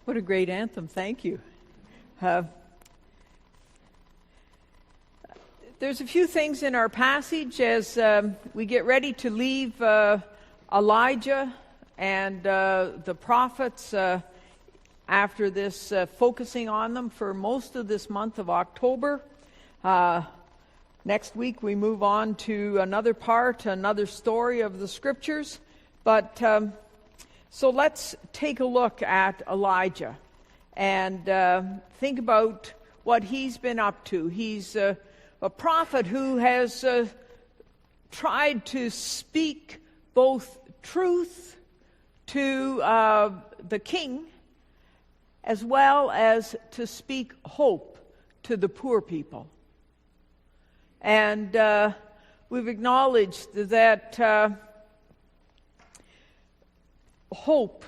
What a great anthem. Thank you. There's a few things in our passage as we get ready to leave Elijah and the prophets after this, focusing on them for most of this month of October. Next week we move on to another story of the Scriptures. But so let's take a look at Elijah and think about what he's been up to. He's a prophet who has tried to speak both truth to the king as well as to speak hope to the poor people. And we've acknowledged that hope,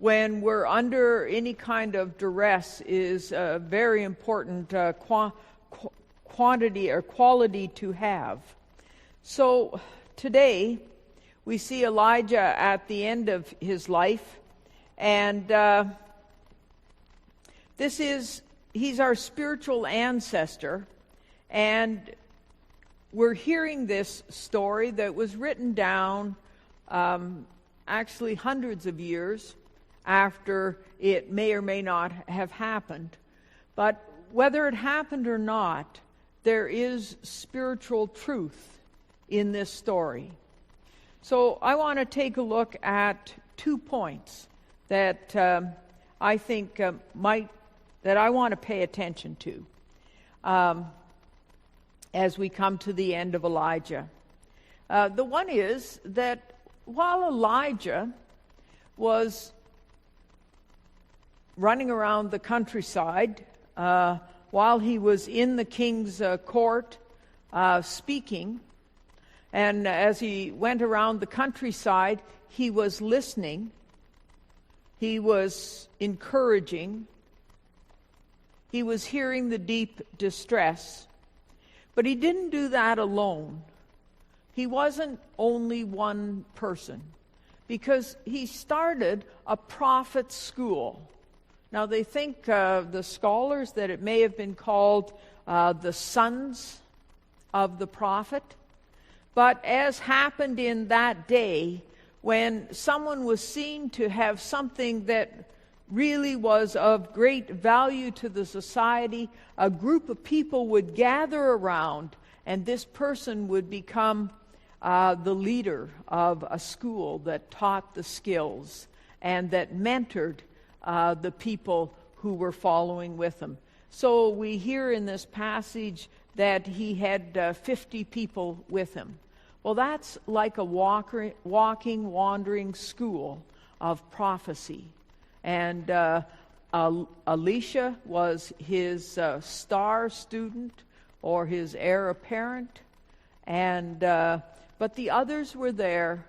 when we're under any kind of duress, is a very important quantity or quality to have. So today we see Elijah at the end of his life, and he's our spiritual ancestor, and we're hearing this story that was written down actually hundreds of years after it may or may not have happened. But whether it happened or not, there is spiritual truth in this story. So I want to take a look at 2 points that I think that I want to pay attention to as we come to the end of Elijah. The one is that while Elijah was running around the countryside, while he was in the king's court speaking, and as he went around the countryside, he was listening, he was encouraging, he was hearing the deep distress. But he didn't do that alone. He wasn't only one person, because he started a prophet school. Now they think, the scholars, that it may have been called the sons of the prophet. But as happened in that day, when someone was seen to have something that really was of great value to the society, a group of people would gather around, and this person would become the leader of a school that taught the skills and that mentored the people who were following with him. So we hear in this passage that he had 50 people with him. Well, that's like a walking, wandering school of prophecy. And Elisha was his star student or his heir apparent, and but the others were there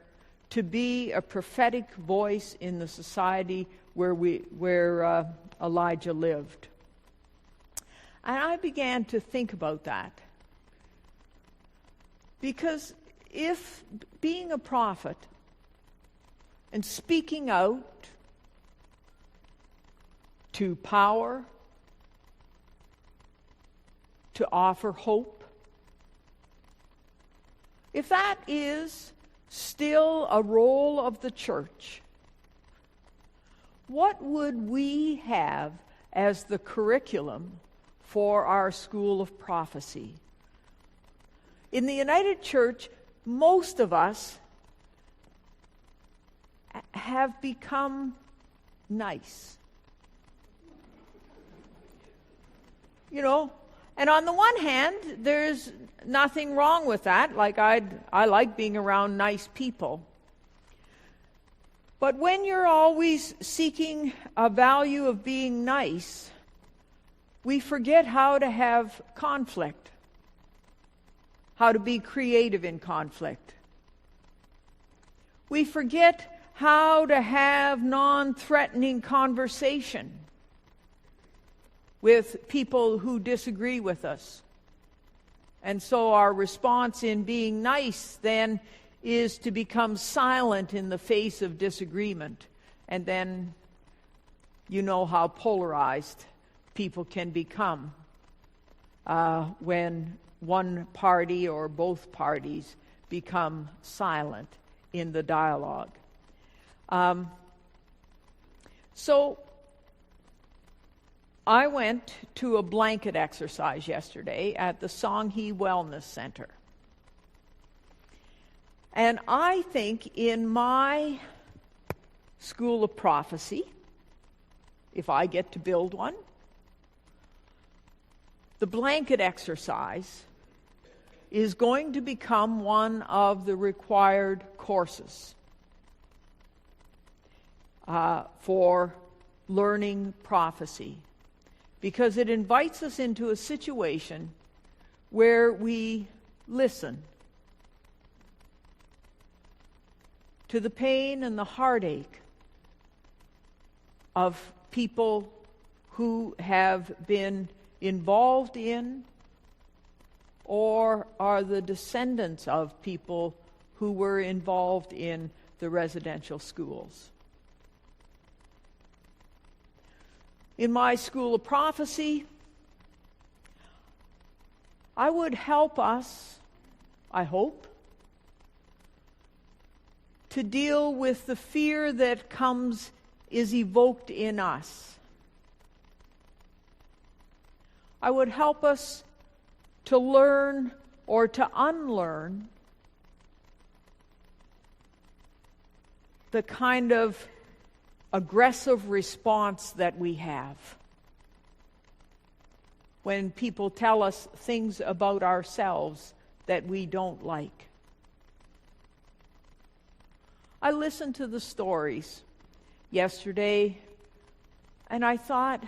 to be a prophetic voice in the society where Elijah lived. And I began to think about that, because if being a prophet and speaking out to power, to offer hope, if that is still a role of the church, what would we have as the curriculum for our school of prophecy? In the United Church, most of us have become nice. You know, and on the one hand, there's nothing wrong with that. Like I like being around nice people. But when you're always seeking a value of being nice, we forget how to have conflict, how to be creative in conflict. We forget how to have non-threatening conversation with people who disagree with us. And so our response in being nice then is to become silent in the face of disagreement, and then you know how polarized people can become when one party or both parties become silent in the dialogue. So I went to a blanket exercise yesterday at the Songhe Wellness Center. And I think in my school of prophecy, if I get to build one, the blanket exercise is going to become one of the required courses for learning prophecy, because it invites us into a situation where we listen to the pain and the heartache of people who have been involved in or are the descendants of people who were involved in the residential schools. In my school of prophecy, I would help us, I hope, to deal with the fear that is evoked in us. I would help us to learn or to unlearn the kind of aggressive response that we have when people tell us things about ourselves that we don't like. I listened to the stories yesterday, and I thought,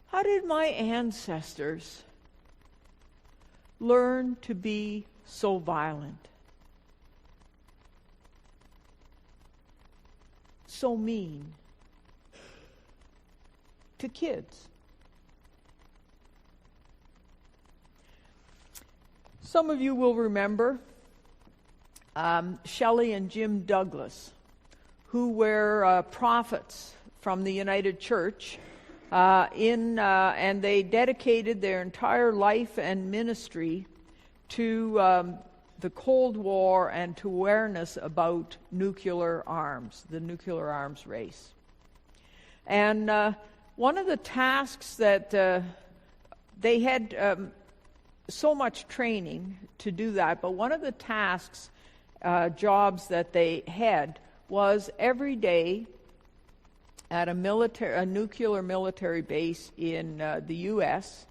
how did my ancestors learn to be so violent, so mean to kids? Some of you will remember Shelley and Jim Douglas, who were prophets from the United Church, and they dedicated their entire life and ministry to the Cold War and to awareness about nuclear arms, the nuclear arms race. And one of the tasks that they had so much training to do that, but one of the tasks, jobs that they had was every day at a nuclear military base in the U.S.,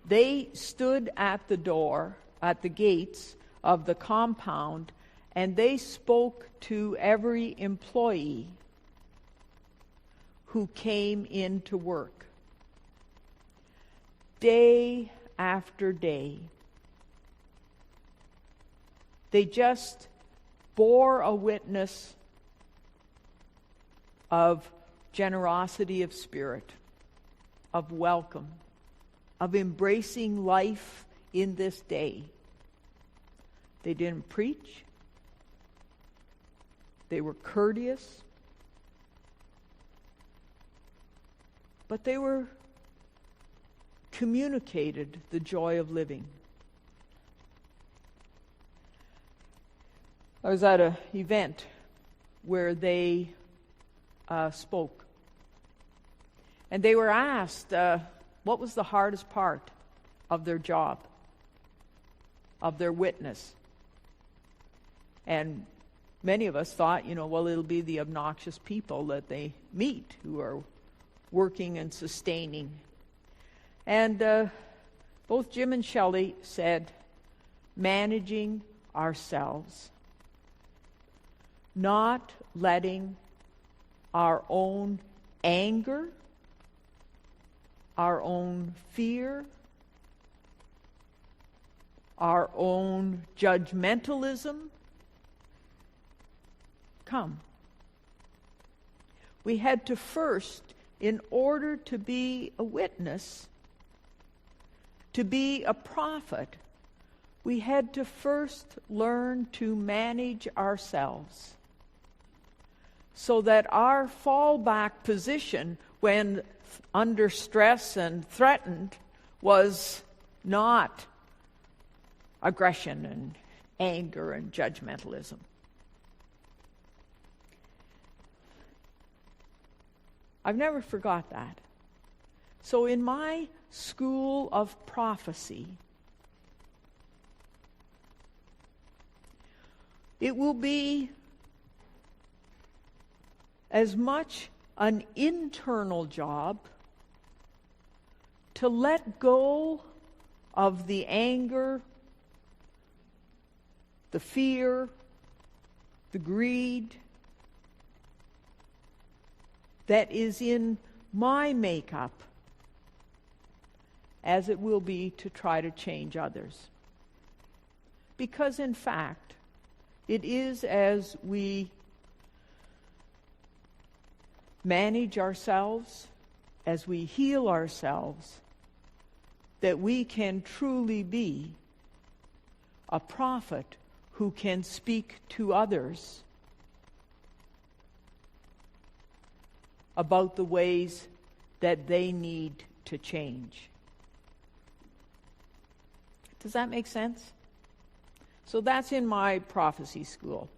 they stood at the door, at the gates of the compound, and they spoke to every employee who came into work. Day after day. They just bore a witness of generosity of spirit, of welcome, of embracing life in this day. They didn't preach. They were courteous. But they were communicated the joy of living. I was at an event where they spoke. And they were asked what was the hardest part of their job, of their witness. And many of us thought, well, it'll be the obnoxious people that they meet who are working and sustaining. And both Jim and Shelley said, managing ourselves, not letting our own anger, our own fear, our own judgmentalism come. We had to first, in order to be a witness, to be a prophet, we had to first learn to manage ourselves so that our fallback position when under stress and threatened was not aggression and anger and judgmentalism. I've never forgot that. So in my school of prophecy, it will be as much an internal job to let go of the anger, the fear, the greed that is in my makeup, as it will be to try to change others. Because in fact, it is as we manage ourselves, as we heal ourselves, that we can truly be a prophet who can speak to others about the ways that they need to change. Does that make sense? So that's in my prophecy school.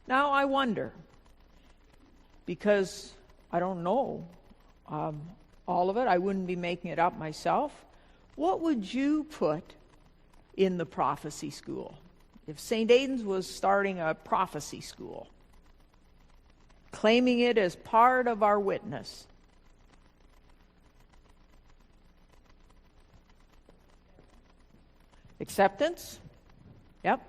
Now I wonder, because I don't know all of it, I wouldn't be making it up myself, what would you put in the prophecy school? If St. Aidan's was starting a prophecy school, claiming it as part of our witness. Acceptance? Yep.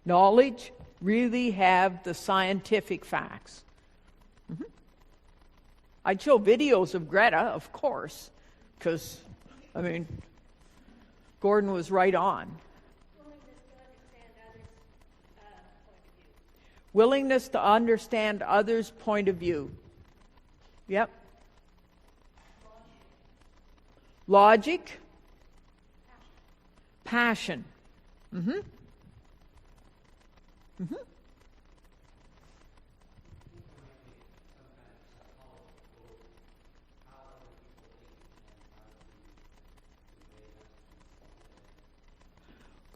Knowledge, really have the scientific facts. Mm-hmm. I'd show videos of Greta, of course, because, I mean, Gordon was right on. Willingness to understand others' point of view. Yep. Logic. Passion. Mm-hmm. Mm-hmm.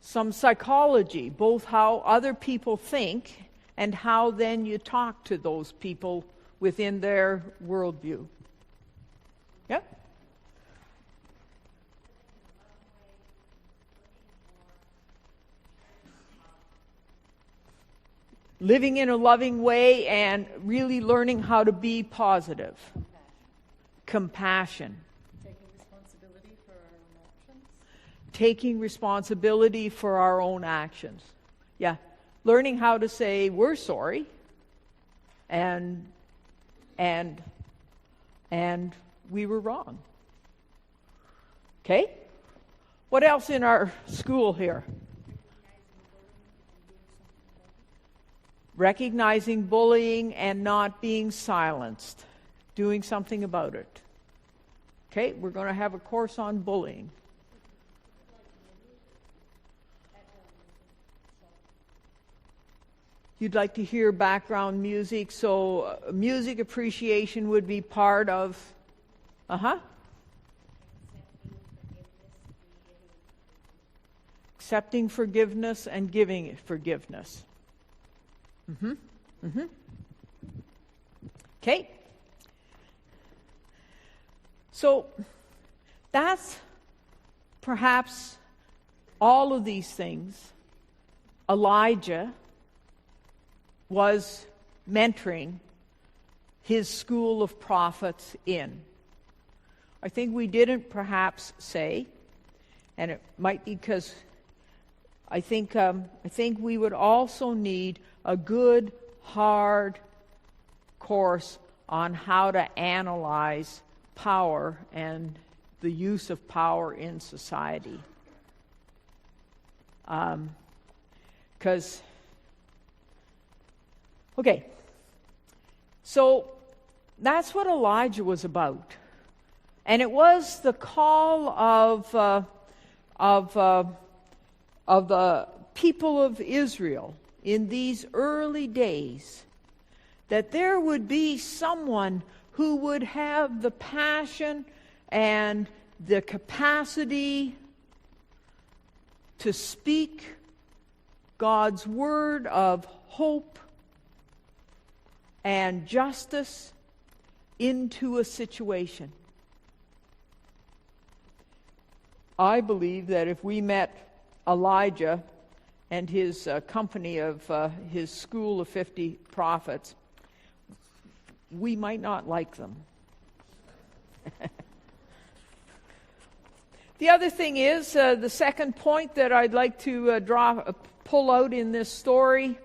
Some psychology, both how other people think and how then you talk to those people within their worldview. Yep. Living in a loving way and really learning how to be positive. Compassion. Taking responsibility for our own actions. Taking responsibility for our own actions. Yeah. Learning how to say we're sorry and we were wrong. Okay? What else in our school here? Recognizing bullying and not being silenced. Doing something about it. Okay, we're going to have a course on bullying. You'd like to hear background music, so music appreciation would be part of... Accepting forgiveness and giving forgiveness. Okay. So that's perhaps all of these things Elijah was mentoring his school of prophets in. I think we didn't perhaps say, and it might be because I think we would also need a good, hard course on how to analyze power and the use of power in society. Okay, so that's what Elijah was about. And it was the call of the people of Israel in these early days that there would be someone who would have the passion and the capacity to speak God's word of hope and justice into a situation. I believe that if we met Elijah and his company of his school of 50 prophets, we might not like them. The other thing is, the second point that I'd like to pull out in this story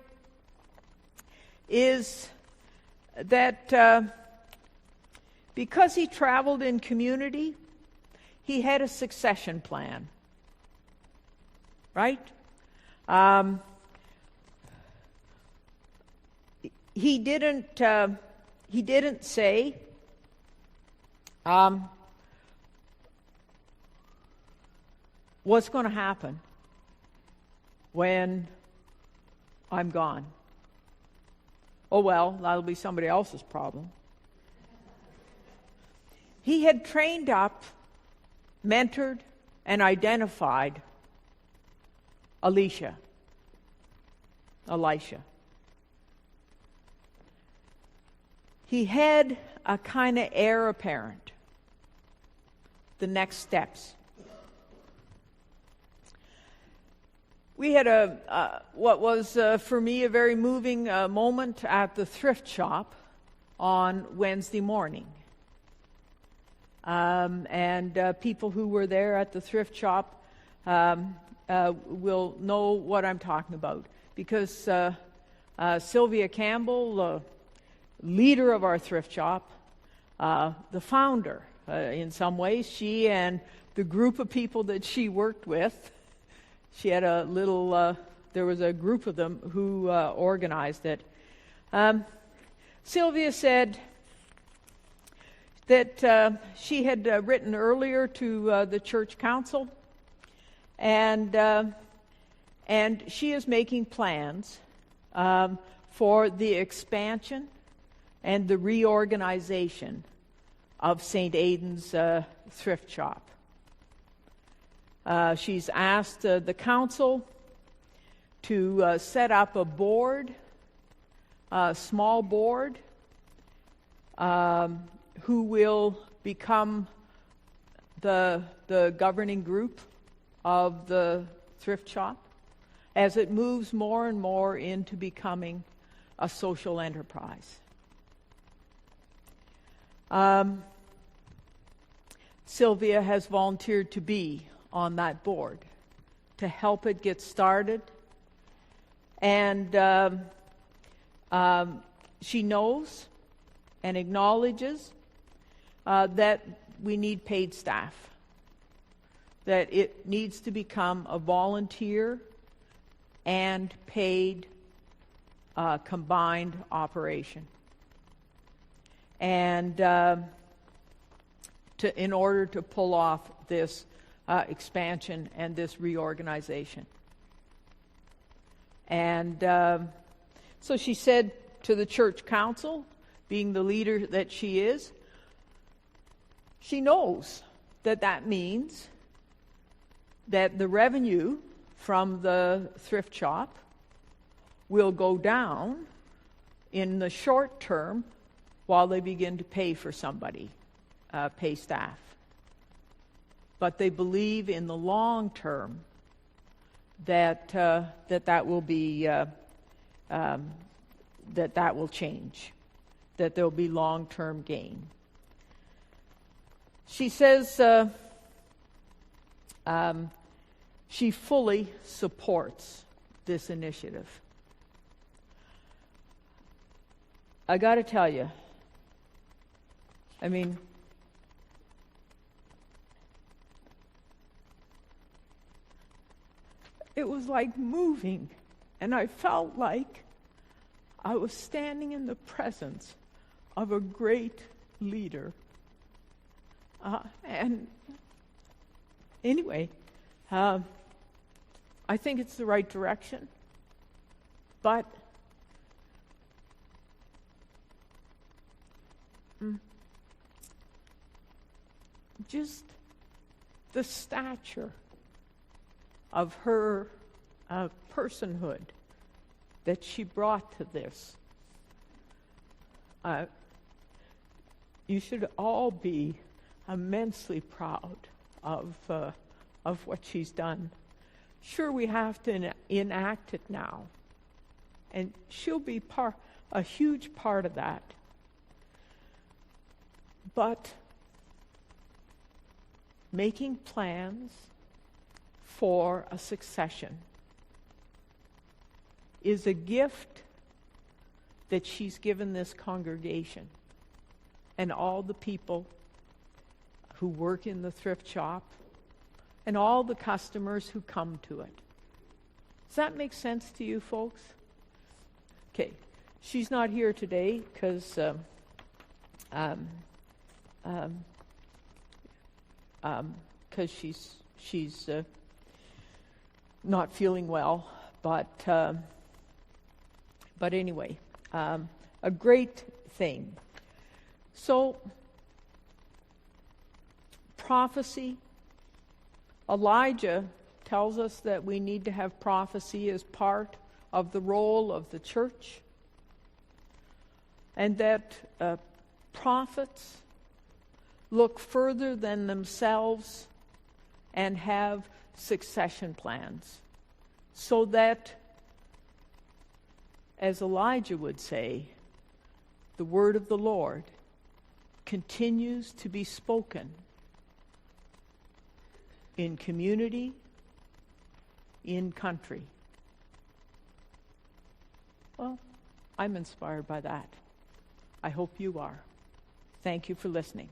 is that because he traveled in community, he had a succession plan. Right? He didn't say, what's going to happen when I'm gone? Oh, well, that'll be somebody else's problem. He had trained up, mentored, and identified Elisha. He had a kind of heir apparent. The next steps. We had what was for me a very moving moment at the thrift shop on Wednesday morning. And people who were there at the thrift shop will know what I'm talking about. Because Sylvia Campbell, leader of our thrift shop, the founder, in some ways, she and the group of people that she worked with, she had a little, there was a group of them who organized it. Sylvia said that she had written earlier to the church council, and she is making plans for the expansion and the reorganization of St. Aidan's thrift shop. She's asked the council to set up a board, a small board, who will become the governing group of the thrift shop as it moves more and more into becoming a social enterprise. Sylvia has volunteered to be on that board to help it get started. And she knows and acknowledges that we need paid staff, that it needs to become a volunteer and paid combined operation. And in order to pull off this expansion and this reorganization. And so she said to the church council, being the leader that she is, she knows that that means that the revenue from the thrift shop will go down in the short term while they begin to pay for somebody, pay staff. But they believe in the long term that that will be that will change, that there will be long-term gain. She says she fully supports this initiative. I got to tell you, I mean, it was like moving, and I felt like I was standing in the presence of a great leader And anyway, I think it's the right direction, but just the stature of her personhood that she brought to this. You should all be immensely proud of what she's done. Sure, we have to enact it now, and she'll be a huge part of that. But making plans for a succession is a gift that she's given this congregation and all the people who work in the thrift shop and all the customers who come to it. Does that make sense to you folks? Okay, she's not here today because she's not feeling well, but anyway, a great thing. So, prophecy. Elijah tells us that we need to have prophecy as part of the role of the church, and that prophets look further than themselves and have succession plans, so that, as Elijah would say, the word of the Lord continues to be spoken in community, in country. Well, I'm inspired by that. I hope you are. Thank you for listening.